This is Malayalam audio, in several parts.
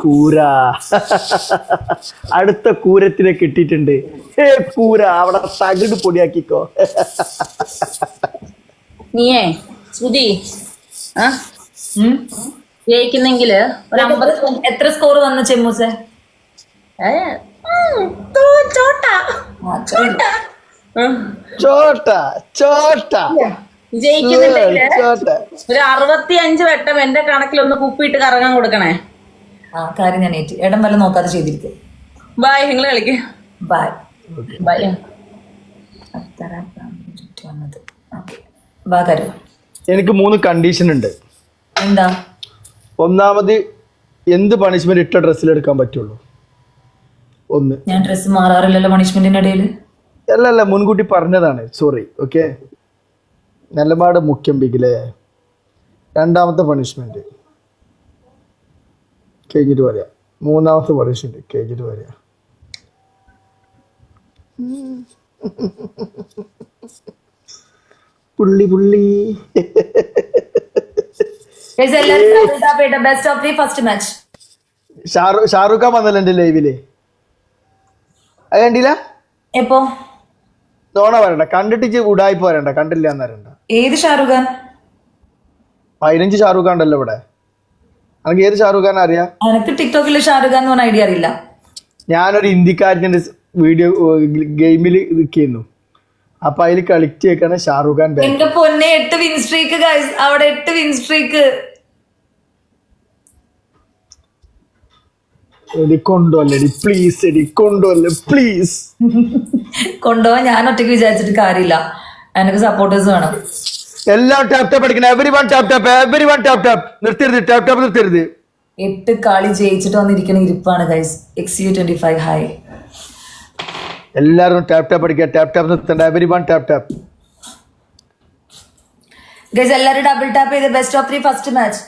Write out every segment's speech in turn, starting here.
കൂര അടുത്ത കൂരത്തിനെ കിട്ടിയിട്ടുണ്ട്. കൂര അവിടെ തകിട് പൊടിയാക്കിക്കോ. നീയേ ശ്രുതി ജയിക്കുന്നെങ്കില് ഒരു 50 എത്ര സ്കോർ വന്നു ചെമ്മൂസെ? ജയിക്കുന്നുണ്ടെങ്കില് ഒരു 65 വട്ടം എന്റെ കണക്കിലൊന്ന് കുപ്പിയിട്ട് കറങ്ങാൻ കൊടുക്കണേ. ആ കാര്യം ഞാൻ ഏറ്റി. ഇടം വല്ല നോക്കാതെ ചെയ്തിരിക്കും. ബൈ, നിങ്ങൾ കളിക്ക്. Bye bye. വന്നത് ഓക്കെ. ബാ കരു. എനിക്ക് 3 കണ്ടീഷൻ ഉണ്ട്. എന്താ? ഒന്നാമത്, എന്ത് പണിഷ്മെന്റ് ഇട്ട ഡ്രസ്സിൽ എടുക്കാൻ പറ്റുള്ളൂ. ഒന്ന്, ഞാൻ ഡ്രസ്സ് മാറാറില്ലല്ലോ പണിഷ്മെന്റിന്റെ ഇടയിൽ. അല്ല മുൻകൂട്ടി പറഞ്ഞതാണ്, സോറി. ഓക്കെ, നിലപാട് മുഖ്യം ബിഗിലെ. രണ്ടാമത്തെ പണിഷ്മെന്റ് കഴിഞ്ഞിട്ട് പറയാം. മൂന്നാമത്തെ പണിഷ്മെന്റ് കഴിഞ്ഞിട്ട് പറയാം. പുള്ളി best of the first match. Shahrukh Khan വന്നല്ലോ എന്റെ ലൈവില്. അത് കണ്ടില്ല? എപ്പോ? നോണ പറയണ്ട, കണ്ടിട്ട് ഉടായി പോരണ്ട, കണ്ടില്ല എന്നറിയണ്ട. ഏത് ഷാറുഖ് ഖാൻ? 15 ഷാറുഖ് ഖാൻ ഉണ്ടല്ലോ ഇവിടെ. എനിക്ക് ഏത് ഷാറുഖ് ഖാൻ അറിയാം? എനിക്ക് ടിക്ടോക്കിൽ ഷാറുഖ് ഖാൻ എന്ന് പറഞ്ഞ ഐഡിയ അറിയില്ല. ഞാനൊരു ഹിന്ദിക്കാരൻ്റെ വീഡിയോ ഗെയിമിൽ നിൽക്കുന്നു. അപ്പൊ അതിൽ കളിച്ചേക്കാണ് ഷാറുഖ് ഖാൻ. എന്റെ പൊന്നെ, 8 വിൻ സ്ട്രീക്ക് ഗൈസ്. അവിടെ 8 വിൻ സ്ട്രീക്ക്. കൊണ്ടുപോവാൻ ഞാൻ ഒറ്റയ്ക്ക് വിചാരിച്ചിട്ട് കാര്യമില്ല. എനിക്ക് സപ്പോർട്ടേഴ്സ് വേണം. എല്ലാം ടാപ്പ് അടിക്കണം. Everyone tap. നിർത്തരുത്. 8 കളി ജയിച്ചിട്ട് വന്നിരിക്കുന്ന ഇരിപ്പാണ് ഗൈസ്. XU25 hi. എല്ലാരും ടാപ്പ് അടിക്കുക. ടാപ്പ് നിർത്തണ്ട. Everyone tap. ഗൈസ് എല്ലാരും ഡബിൾ ടാപ്പ് ചെയ്ത് ബെസ്റ്റ് ഓഫ് 3 ഫസ്റ്റ് മാച്ച്.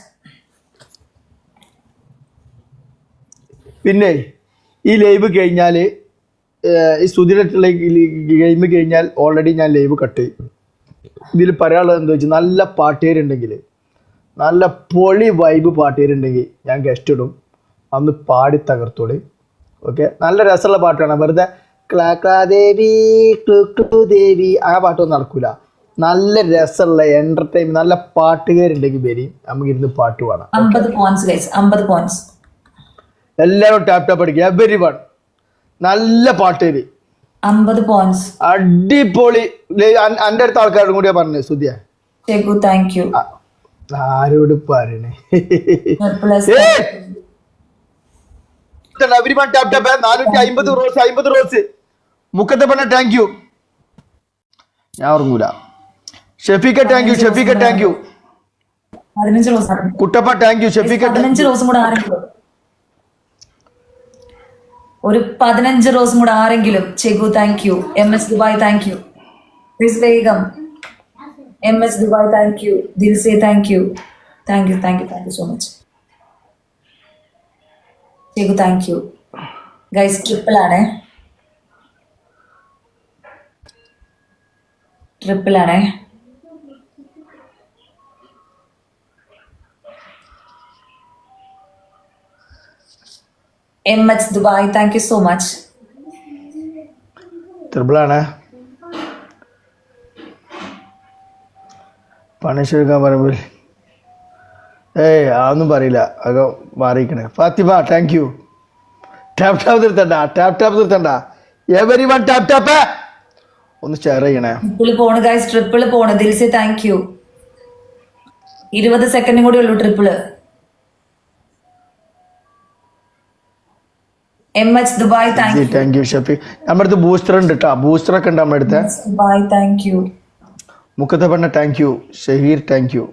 പിന്നെ ഈ ലൈവ് കഴിഞ്ഞാൽ, ഈ സുധീരായിട്ടുള്ള ഗെയിം കഴിഞ്ഞാൽ ഓൾറെഡി ഞാൻ ലൈവ് കട്ട് ചെയ്യും. ഇതിൽ പറയാനുള്ളത് എന്താ വെച്ചാൽ, നല്ല പാട്ടുകാരുണ്ടെങ്കിൽ, നല്ല പൊളി വൈബ് പാട്ടുകാരുണ്ടെങ്കിൽ ഞാൻ ഗസ്റ്റ് ഇടും. അന്ന് പാടി തകർത്തോളി. ഓക്കെ, നല്ല രസമുള്ള പാട്ട് വേണം. വെറുതെ ക്ലാ ക്ലാ ദേവി ക്ലു ദേവി ആ പാട്ടൊന്നും നടക്കൂല. നല്ല രസമുള്ള എന്റർടൈൻ നല്ല പാട്ടുകാരുണ്ടെങ്കിൽ വരും, നമുക്ക് ഇരുന്ന് പാട്ട് പാടാം. 50 പോയിന്റ്സ് ഗൈസ്, 50 പോയിന്റ്സ്. എല്ലാവരും ടാപ്പ് അടിക്കുക. എവരിവൺ നല്ല പാട്ടുകാര് 50 പോയിന്റ്സ്. അടിപൊളി. എൻ്റെ അടുത്ത ആൾക്കാരോടും കൂടിയാ പറഞ്ഞത് സുധിയ. Thank you. ആരോട് പറയണേ? 450 റോസ്. മുക്കത്തെ പറഞ്ഞ താങ്ക് യു. ഞാൻ ഉറങ്ങൂല. Shafeeqa thank you. 15 rose. Kuttappa thank you. Shafeeqa 15 റോസും കൂടെ ആരെങ്കിലും, ഒരു 15 റോസും കൂടെ ആരെങ്കിലും. Chegu thank you. MS Dubai thank you. Please വേഗം. MS Dubai thank you. Dilse thank you so much. Chegu thank you. Guys triple ആണേ. MH Dubai thank you so much. ട്രിപ്പിളാണ്. പണിഷെടുക്കാൻ പറയുമ്പോൾ അതൊന്നും പറയില്ല. അതൊക്കെ മാറിയിക്കണേ. Fathima thank you. ടാപ്പ് നിർത്തണ്ട. Everyone tap. ഒന്ന് ഷെയർ ചെയ്യണേ. ട്രിപ്പിൾ പോണ്. Dil Se thank U. 20 സെക്കൻഡും കൂടി ഉള്ളൂ triple. MH Dubai thank U. Shafi നമ്മുടെ അടുത്ത് ബൂസ്റ്റർ ഉണ്ട് കേട്ടോ. ബൂസ്റ്ററൊക്കെ ഉണ്ട് നമ്മുടെ അടുത്ത്. Dubai thank you. മുക്കത്തെ പറഞ്ഞ thank you. Shaheer thank you.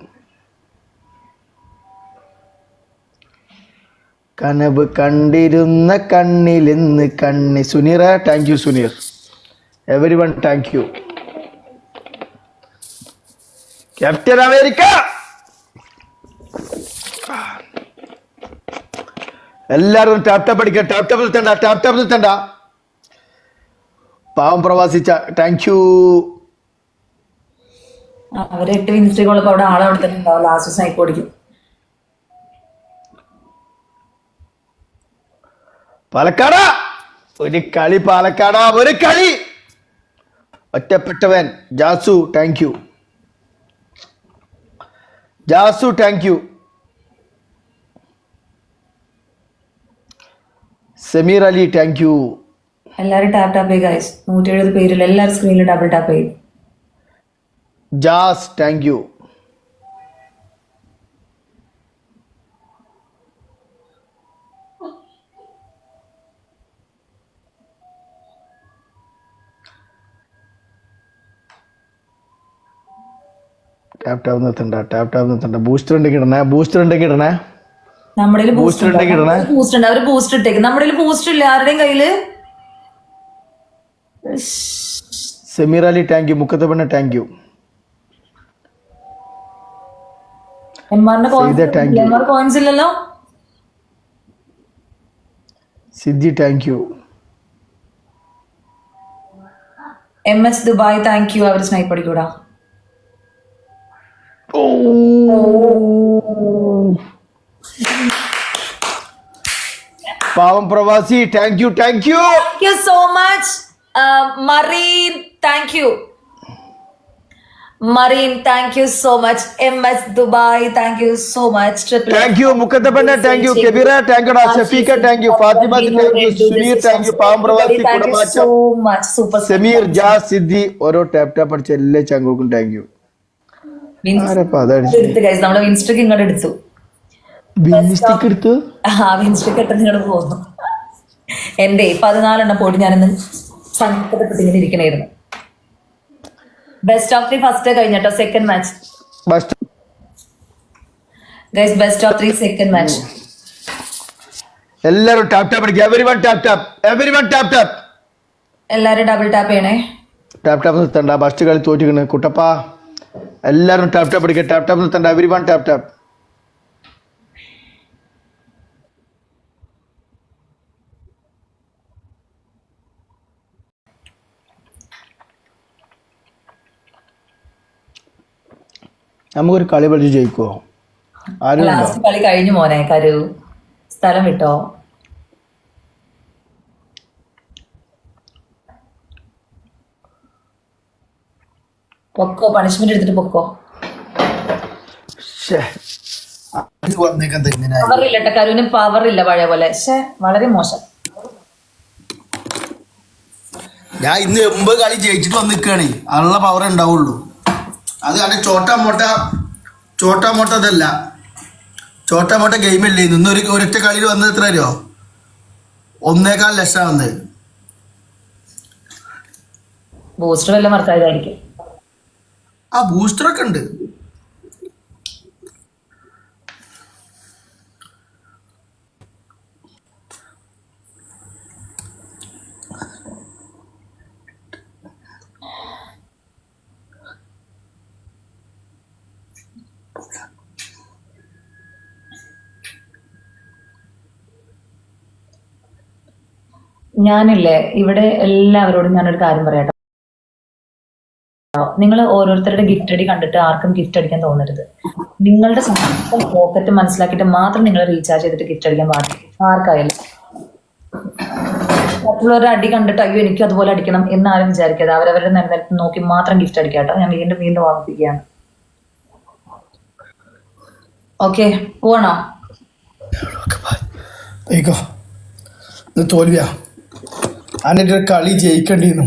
കനവ് കണ്ടിരുന്ന കണ്ണിലെന്ന് കണ്ണി. Suneera thank you. Suneer. Everyone thank you. Captain America. എല്ലാവരും ടാപ്പ് അടിക്കുക. ടാപ്പ് നിർത്തണ്ട. പാവം പ്രവാസി താങ്ക് യു. അവര് 8 മിനിറ്റ് ഉള്ളപ്പോ അവിടെ ആളെ കൊടുത്തിട്ടുണ്ടാവും. ലാസ്റ്റ് സ്നൈപ്പ് ഓടിക്കും. പാലക്കാട് ഒരു കളി, പാലക്കാട് ഒരു കളി. ഒറ്റപ്പെട്ടവൻ Jasu, thank you. Jasu thank you. Sameer Ali thank you. എല്ലാരും ടാപ്പ് ടാപ്പ് ചെയ്യും ഗൈസ്. 170 പേരില്ല, എല്ലാരും സ്ക്രീനിൽ ഡബിൾ ടാപ്പ് ചെയ്യും. Jas thank you. ടാപ്പ് നിർത്തണ്ട. ബൂസ്റ്റർ ഉണ്ടെങ്കിൽ ഇടണേ. നമ്മുടെ ബൂസ്റ്റർ ഉണ്ടെങ്കിൽ ഇടണേ. ബൂസ്റ്റ് ഉണ്ട്, അവര് ബൂസ്റ്റ് ഇട്ടേക്കും. നമ്മുടെ ബൂസ്റ്റ് ഇല്ല ആരുടെയും കയ്യില്. Sameer Ali thank you. മുക്കത്തെ പെണ്ണ് താങ്ക് യു. എംആറിന്റെ കോയിൻസ് ഇല്ലല്ലോ. Siddhi thank you. MS Dubai thank you. അവര് സ്നൈപ്പ് അടിക്കൂടാ. പാവം പ്രവാസി thank you. Thank you so much. Marine, thank you. Marine, thank you so much. MS Dubai, thank you so much. Thank you. മുക്കത്തെ പെണ്ണ് thank you. Kabeera thank you. Shafeeqa thank you. Fathima thank you. Suneer thank you. പാവം പ്രവാസി കുടമാറ്റം. so much. Super. Sameer, Jas, Siddhi ഓരോ ടാപ്പ് അടിച്ച എല്ലാ ചങ്ങൾക്കും താങ്ക് യു. നമ്മളെ വിൻസ്റ്റിക്ക് ഇങ്ങോട്ട് എടുത്തു. എടുത്തു. വിൻസ്റ്റിക്ക് എത്ര ഇങ്ങോട്ട് പോകുന്നു. എന്റെ 14 പോയിട്ട് ഞാനിന്ന് സങ്കടപ്പെട്ട് ഇങ്ങനെ ഇരിക്കണായിരുന്നു. ബെസ്റ്റ് ഓഫ് 3 ഫസ്റ്റ് കഴിഞ്ഞട്ടോ. Second match guys. Best of 3 second match. എല്ലാരും ടാപ്പ് അടിക്കുക. Everyone tap. എല്ലാരും ഡബിൾ ടാപ്പ് ചെയ്യണേ. ടാപ്പ് നിർത്തണ്ട. ഫസ്റ്റ് കളി തോറ്റിക്കണ് കുട്ടപ്പ. എല്ലാരും ടാപ്പ് അടിക്കുക. ടാപ്പ് നിർത്തണ്ട. Everyone tap. നമുക്കൊരു കളി കളിച്ച് ജയിക്കുമോ? ആരും ലാസ്റ്റ് കളി കഴിഞ്ഞു മോനെ. കരു സ്ഥലം വിട്ടോ. പൊക്കോ, പണിഷ്മെന്റ് എടുത്തിട്ട് പൊക്കോ. പവർ ഇല്ല കേട്ടോ കരുവിന്. പവർ ഇല്ല പഴയ പോലെ. വളരെ മോശം. ഞാൻ ഇന്ന് 80 കളി ജയിച്ചിട്ട് വന്നിക്കാണ്. അതിനുള്ള പവർ ഉണ്ടാവുള്ളൂ. അത് കാരണം ചോട്ടാ മോട്ട അതല്ല. ചോട്ടാ മോട്ട ഗെയിമല്ലേ. ഇന്ന് ഒരൊറ്റ കളിയിൽ വന്നത് എത്ര അറിയോ? 1.25 ലക്ഷം വന്നത്. ബൂസ്റ്റർ വല്ല മറക്കാതായിരിക്കും. ആ ബൂസ്റ്ററൊക്കെ ഉണ്ട്. ഞാനില്ലേ ഇവിടെ എല്ലാവരോടും ഞാനൊരു കാര്യം പറയാട്ടോ. നിങ്ങൾ ഓരോരുത്തരുടെ ഗിഫ്റ്റ് അടി കണ്ടിട്ട് ആർക്കും ഗിഫ്റ്റ് അടിക്കാൻ തോന്നരുത്. നിങ്ങളുടെ സ്വന്തം പോക്കറ്റ് മനസ്സിലാക്കിയിട്ട് മാത്രം നിങ്ങൾ റീചാർജ് ചെയ്തിട്ട് ഗിഫ്റ്റ് അടിക്കാൻ പാടില്ല. ആർക്കായാലും മറ്റുള്ളവരുടെ അടി കണ്ടിട്ട് അയ്യോ എനിക്ക് അതുപോലെ അടിക്കണം എന്നാരും വിചാരിക്കാതെ അവരവരുടെ നിലനിൽപ്പ് നോക്കി മാത്രം ഗിഫ്റ്റ് അടിക്കാട്ടോ. ഞാൻ വീണ്ടും ഓർമ്മിപ്പിക്കുകയാണ്. ഓക്കെ, പോവാണോ? തോൽവിയാ. അതിൻ്റെ കളി ജയിക്കേണ്ടിയിരുന്നു.